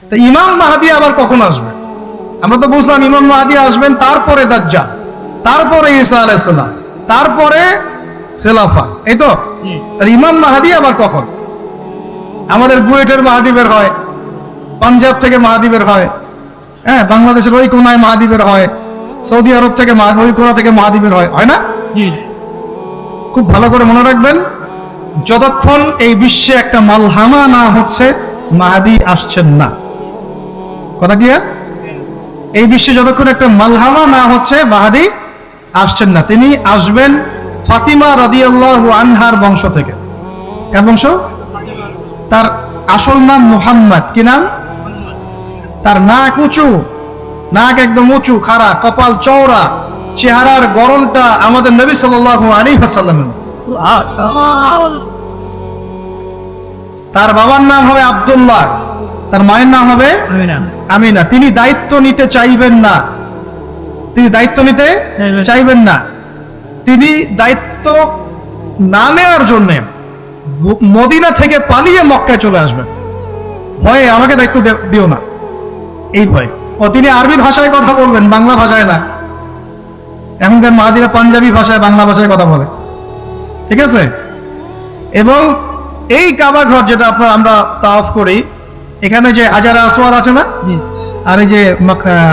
তা ইমাম মাহদী আবার কখন আসবে? আমরা তো বুঝলাম ইমাম মাহদী আসবেন, তারপরে দাজ্জাল, তারপরে ঈসা আলাইহিস সালাম, তারপরে খেলাফা, এই তো। আর ইমাম মাহদী আবার কখন? আমাদের বুয়েটের মাহদী বের হয়, পাঞ্জাব থেকে মাহদী বের হয়, হ্যাঁ, বাংলাদেশের ওই কোনায় মাহদী বের হয়, সৌদি আরব থেকে ওই কোনা থেকে মাহদী বের হয়, হয় না? খুব ভালো করে মনে রাখবেন, যতক্ষণ এই বিশ্বে একটা মালহামা না হচ্ছে মাহদী আসছেন না। কথা ক্লিয়ার? এই বিশ্বে যতক্ষণ একটা মালহামা না হচ্ছে মাহদী আসছেন না। তিনি আসবেন ফাতিমা রাদিয়াল্লাহু আনহার বংশ থেকে। কার বংশ? তার আসল নাম মুহাম্মদ। কি নাম? তার নাক উঁচু, নাক একদম উঁচু, খাড়া, কপাল চওড়া, চেহারার গড়নটা আমাদের নবী সাল্লাল্লাহু আলাইহি ওয়াসাল্লামের। তার বাবার নাম হবে আব্দুল্লাহ, তার মায়ের নাম হবে আমিনা। তিনি দায়িত্ব নিতে চাইবেন না, তিনি দায়িত্ব নিতে চাইবেন না। তিনি দায়িত্ব না নেওয়ার জন্য মদিনা থেকে পালিয়ে মক্কায় চলে আসবেন। ভয়ে আমাকে দায়িত্ব দিও না, এই ভয়। ও তিনি আরবি ভাষায় কথা বলবেন, বাংলা ভাষায় না। এখনকার মাহাদিরা পাঞ্জাবি ভাষায়, বাংলা ভাষায় কথা বলে, ঠিক আছে? এবং এই কাবা ঘর যেটা আমরা তাওয়াফ করি, এখানে যে হাজার আসওয়াদ আছে না, আর এই যে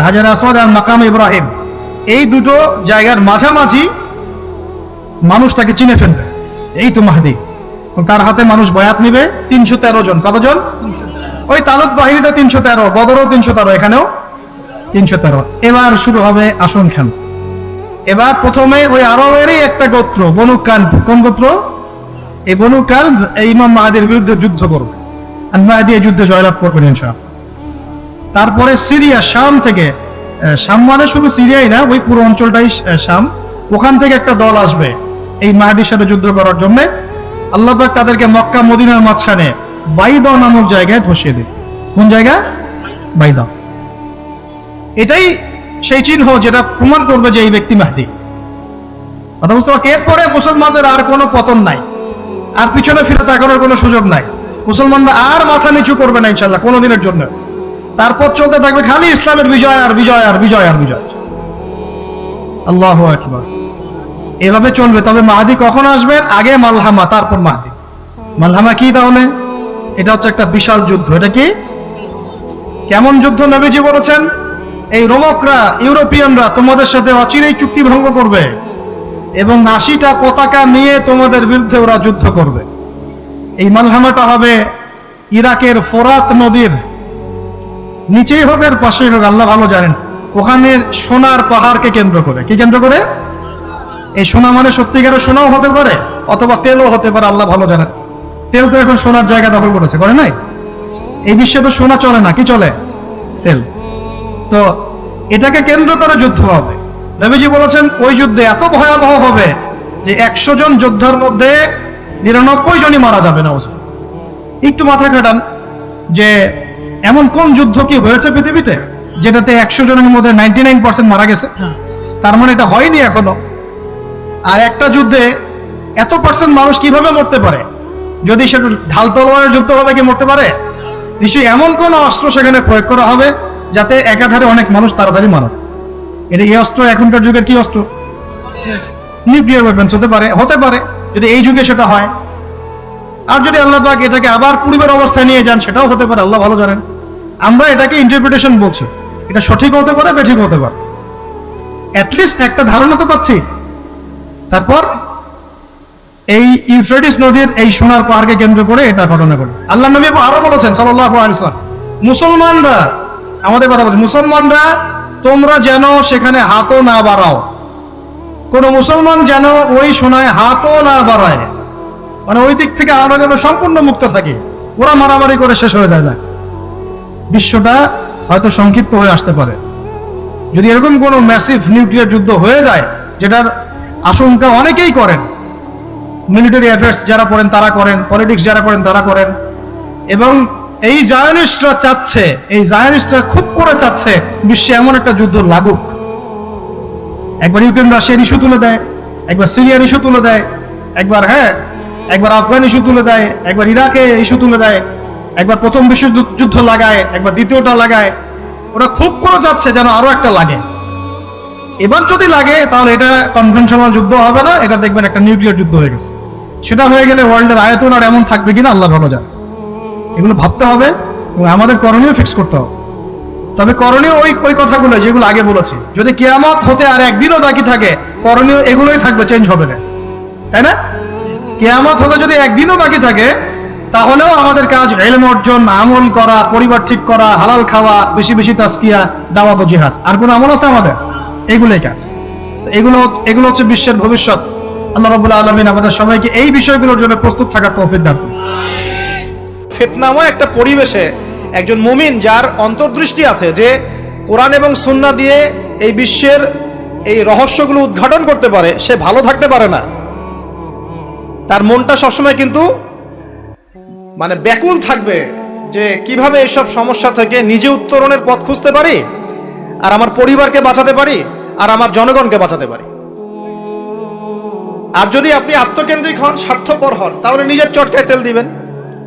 হাজার আসওয়াদ আর মাকাম ইব্রাহিম, এই দুটো জায়গার মাঝামাঝি মানুষ তাকে চিনে ফেলবে, এই তো মাহদী। তার হাতে মানুষ বয়াত নিবে 313 জন। কতজন? ওই তালুত বাহিনীটা 313, বদরও 313, এখানেও 313। এবার শুরু হবে আসন খান। এবার প্রথমে ওই আরবেরই একটা গোত্র বনু কালব। কোন গোত্র? এই বনু কালব এই ইমাম মাহদীর বিরুদ্ধে যুদ্ধ করবে, আর মাহদী এই যুদ্ধে জয়লাভ করবেন ইনশাআল্লাহ। তারপরে সিরিয়া, শাম থেকে, শাম মানে শুধু সিরিয়াই না, ওই পুরো অঞ্চলটাই শাম, ওখান থেকে একটা দল আসবে এই মাহদীর সাথে যুদ্ধ করার জন্য। আল্লাহ পাক তাদেরকে মক্কা মদিনার মাঝখানে বাইদা নামক জায়গায় ধসিয়ে দেবে। কোন জায়গা? বাইদা। এটাই সেই চিহ্ন যেটা প্রমাণ করবে যে এই ব্যক্তি মাহদী। এরপরে মুসলমানদের আর কোনো পতন নাই, আর পিছনে ফিরে তাকানোর কোনো সুযোগ নাই। মুসলমানরা আর মাথা নিচু করবে না ইনশাআল্লাহ কোনোদিনের জন্য। তারপর চলতে থাকবে খালি ইসলামের বিজয় আর বিজয় আর বিজয় আর বিজয়। আল্লাহু আকবার। এভাবে চলবে। তবে মাহদী কখন আসবেন? আগে মালহামা, তারপর মাহদী। মালহামা কি তাহলে? এটা হচ্ছে একটা বিশাল যুদ্ধ। এটা কি? কেমন যুদ্ধ? নবীজি বলেছেন, এই রোমকরা, ইউরোপিয়ানরা তোমাদের সাথে অচিরেই চুক্তি ভঙ্গ করবে এবং 80টা পতাকা নিয়ে তোমাদের বিরুদ্ধে ওরা যুদ্ধ করবে। এই মালহামাটা হবে ইরাকের ফোরাত নদীর নিচেই হোক আর পাশেই হোক, আল্লাহ ভালো জানেন, ওখানে সোনার পাহাড়কে কেন্দ্র করে। কি কেন্দ্র করে? এই সোনা মানে সত্যিকারের সোনাও হতে পারে, অথবা তেলও হতে পারে, আল্লাহ ভালো জানেন। তেল তো এখন সোনার জায়গা দখল করেছে, করে নাই? এই বিশ্বে তো সোনা চলে না, কি চলে? তেল। তো এটাকে কেন্দ্র করে যুদ্ধ হবে। নবীজি বলেছেন ওই যুদ্ধে এত ভয়াবহ হবে যে 100 জন যোদ্ধার মধ্যে 99 জনই মারা যাবে না। একটু মাথা খাটান যে এমন কোন যুদ্ধ কি হয়েছে পৃথিবীতে যেটাতে 100 জনের মধ্যে 99% মারা গেছে? তার মানে এটা হয়নি এখনো। আর একটা যুদ্ধে এত পার্সেন্ট মানুষ কিভাবে মরতে পারে? যদি সেটা ঢাল তলোয়ারের যুদ্ধ হবে, কি মরতে পারে? নিশ্চয়ই এমন কোন অস্ত্র সেখানে প্রয়োগ করা হবে যাতে একাধারে অনেক মানুষ তাড়াতাড়ি মারা। এটা এই অস্ত্র এখনকার যুগের কি অস্ত্র? নিউক্লিয়ার ওয়েপন্স হতে পারে, হতে পারে যদি এই যুগে সেটা হয়। আর যদি আল্লাহ পাক এটাকে আবার পূর্বের অবস্থায় নিয়ে যান, সেটাও হতে পারে, আল্লাহ ভালো জানেন। আমরা এটাকে ইন্টারপ্রিটেশন বলছি, এটা সঠিক হতে পারে, বেঠিক হতে পারে, অ্যাটলিস্ট একটা ধারণা তো পাচ্ছি। তারপর এই ইউফ্রেটিস নদীর এই সোনার পাহাড়কে কেন্দ্র করে এটা ঘটনা ঘটে। আল্লাহ নবী আরো বলেছেন সাল্লাল্লাহু আলাইহি ওয়াসাল্লাম, মুসলমানরা, আমাদের কথা বলছি, মুসলমানরা তোমরা যেন সেখানে হাতও না বাড়াও। কোন মুসলমান যেন ওই সোনায় হাতও না বাড়ায়, মানে ওই দিক থেকে আমরা যেন সম্পূর্ণ মুক্ত থাকি। ওরা মারামারি করে শেষ হয়ে যায়। বিশ্বটা হয়তো সংক্ষিপ্ত হয়ে আসতে পারে যদি এরকম কোনো ম্যাসিভ নিউক্লিয়ার যুদ্ধ হয়ে যায়, যেটার আশঙ্কা অনেকেই করেন। মিলিটারি অ্যাফেয়ার্স যারা পড়েন তারা করেন, পলিটিক্স যারা করেন তারা করেন। এবং এই জায়নিস্টরা চাচ্ছে, এই জায়নিস্টরা খুব করে চাচ্ছে বিশ্বে এমন একটা যুদ্ধ লাগুক। একবার ইউক্রেন রাশিয়ার ইস্যু তুলে দেয়, একবার সিরিয়ার ইস্যু তুলে দেয়, একবার একবার আফগান ইস্যু তুলে দেয়, একবার ইরাকে ইস্যু তুলে দেয়, একবার প্রথম বিশ্বযুদ্ধ লাগায়, একবার দ্বিতীয়টা লাগায়, ওরা খুব করে যাচ্ছে যেন আরো একটা লাগে। এবার যদি লাগে তাহলে এটা কনভেনশনাল যুদ্ধ হবে না, এটা দেখবেন একটা নিউক্লিয়ার যুদ্ধ হয়ে গেছে। সেটা হয়ে গেলে ওয়ার্ল্ডের আয়তন আর এমন থাকবে কিনা আল্লাহ ভালো জানে। এগুলো ভাবতে হবে এবং আমাদের করণীয় ফিক্স করতে হবে। তবে করণীয় ওই কথাগুলো যেগুলো আগে বলেছি। যদি কিয়ামত হতে আর একদিনও বাকি থাকে, করণীয় এগুলোই থাকবে, চেঞ্জ হবে না, তাই না? কিয়ামত হতে যদি একদিনও বাকি থাকে, তাহলেও আমাদের কাজ ইলম অর্জন, আমল করা, পরিবার ঠিক করা, হালাল খাওয়া, বেশি বেশি তাসকিয়া, দাওয়াত ও জিহাদ। আর কোনো আমল আছে আমাদের? এইগুলোই কাজ। এগুলো হচ্ছে বিশ্বের ভবিষ্যৎ। আল্লাহ রাব্বুল আলামিন আমাদের সবাইকে এই বিষয়গুলোর জন্য প্রস্তুত থাকার তৌফিক দান করুন। ফিতনাময় একটা পরিবেশে একজন মুমিন যার অন্তর্দৃষ্টি আছে, যে কোরআন এবং সুন্নাহ দিয়ে এই বিশ্বের এই রহস্যগুলো উদ্ঘাটন করতে পারে, সে ভালো থাকতে পারে না। তার মনটা সবসময় কিন্তু মানে ব্যাকুল থাকবে যে কিভাবে এইসব সমস্যা থেকে নিজে উত্তরণের পথ খুঁজতে পারি, আর আমার পরিবারকে বাঁচাতে পারি, আর আমার জনগণকে বাঁচাতে পারি। আর যদি আপনি আত্মকেন্দ্রিক হন, স্বার্থপর হন, তাহলে নিজের চটকায় তেল দিবেন।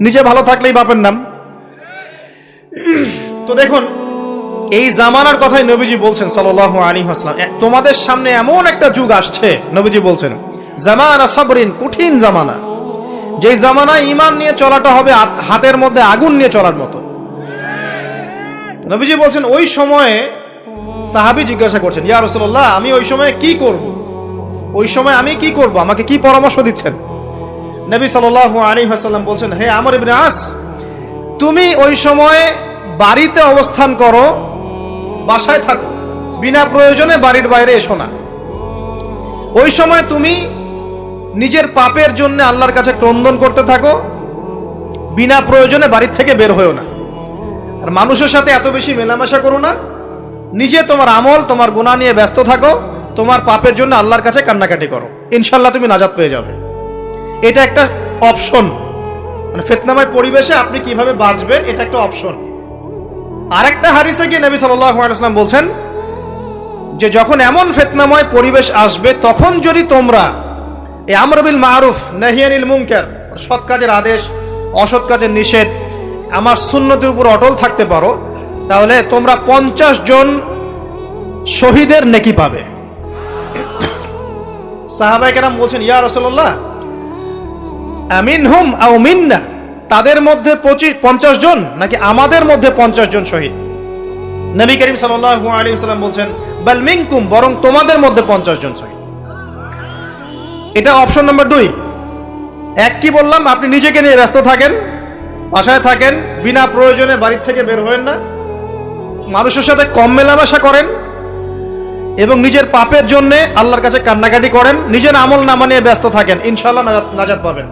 নিজে ভালো থাকলেই বাপের নাম। তো দেখুন, এই জামানার কথাই নবীজি বলছেন সাল্লাল্লাহু আলাইহি ওয়াসাল্লাম, তোমাদের সামনে এমন একটা যুগ আসছে, নবীজি বলছেন জামানা সাবরিন, কঠিন জামানা। যেই জামানায় ঈমান নিয়ে চলাটা হবে হাতের মধ্যে আগুন নিয়ে চলার মতো। নবীজি বলছেন ওই সময়ে সাহাবী জিজ্ঞাসা করছেন, ইয়া রাসূলুল্লাহ, আমি ওই সময়ে কি করব? ওই সময় আমি কি করব? আমাকে কি পরামর্শ দিচ্ছেন? নবী সাল্লাল্লাহু আলাইহি ওয়াসাল্লাম বলছেন, হে আমর ইবনে আস, তুমি ওই সময় বাড়িতে অবস্থান করো, বাসায় থাকো, বিনা প্রয়োজনে বাড়ির বাইরে এসো না। ওই সময় তুমি নিজের পাপের জন্য আল্লাহর কাছে ক্রন্দন করতে থাকো, বিনা প্রয়োজনে বাড়ির থেকে বের হয়েও না। আর মানুষের সাথে এত বেশি মেলামেশা করো না। নিজে তোমার আমল, তোমার গুনাহ নিয়ে ব্যস্ত থাকো, তোমার পাপের জন্য আল্লাহর কাছে কান্নাকাটি করো, ইনশাআল্লাহ তুমি নাজাত পেয়ে যাবে। এটা একটা অপশন, মানে ফিতনাময় পরিবেশে আপনি কিভাবে বাঁচবেন, এটা একটা অপশন। আরেকটা হাদিসে গিয়ে নবী সাল্লাল্লাহু আলাইহি ওয়াসাল্লাম বলছেন যে যখন এমন ফিতনাময় পরিবেশ আসবে, তখন যদি তোমরা এই আমর বিল মারুফ নাহি আনিল মুনকার, সৎ কাজের আদেশ, অসৎ কাজের নিষেধ, আমার সুন্নতের উপর অটল থাকতে পারো, তাহলে তোমরা 50 জন শহীদের নেকি পাবে। সাহাবায়ে কেরাম বলছেন, ইয়া রাসূলুল্লাহ, আমিনহুম আও মিন্না, তাদের মধ্যে 50 জন নাকি আমাদের মধ্যে 50 জন শহীদ? নবী করিম সাল্লাল্লাহু আলাইহি ওয়াসাল্লাম বলছেন, বাল মিনকুম, বরং তোমাদের মধ্যে 50 জন শহীদ। এটা অপশন নাম্বার 2। এক কি বললাম, আপনি নিজেকে নিয়ে ব্যস্ত থাকেন, বাসায় থাকেন, বিনা প্রয়োজনে বাড়ি থেকে বের হবেন না, মানুষের সাথে কম মেলামেশা করেন এবং নিজের পাপের জন্য আল্লাহর কাছে কান্নাকাটি করেন, নিজের আমল নামা নিয়ে ব্যস্ত থাকেন, ইনশাআল্লাহ নাজাত পাবেন।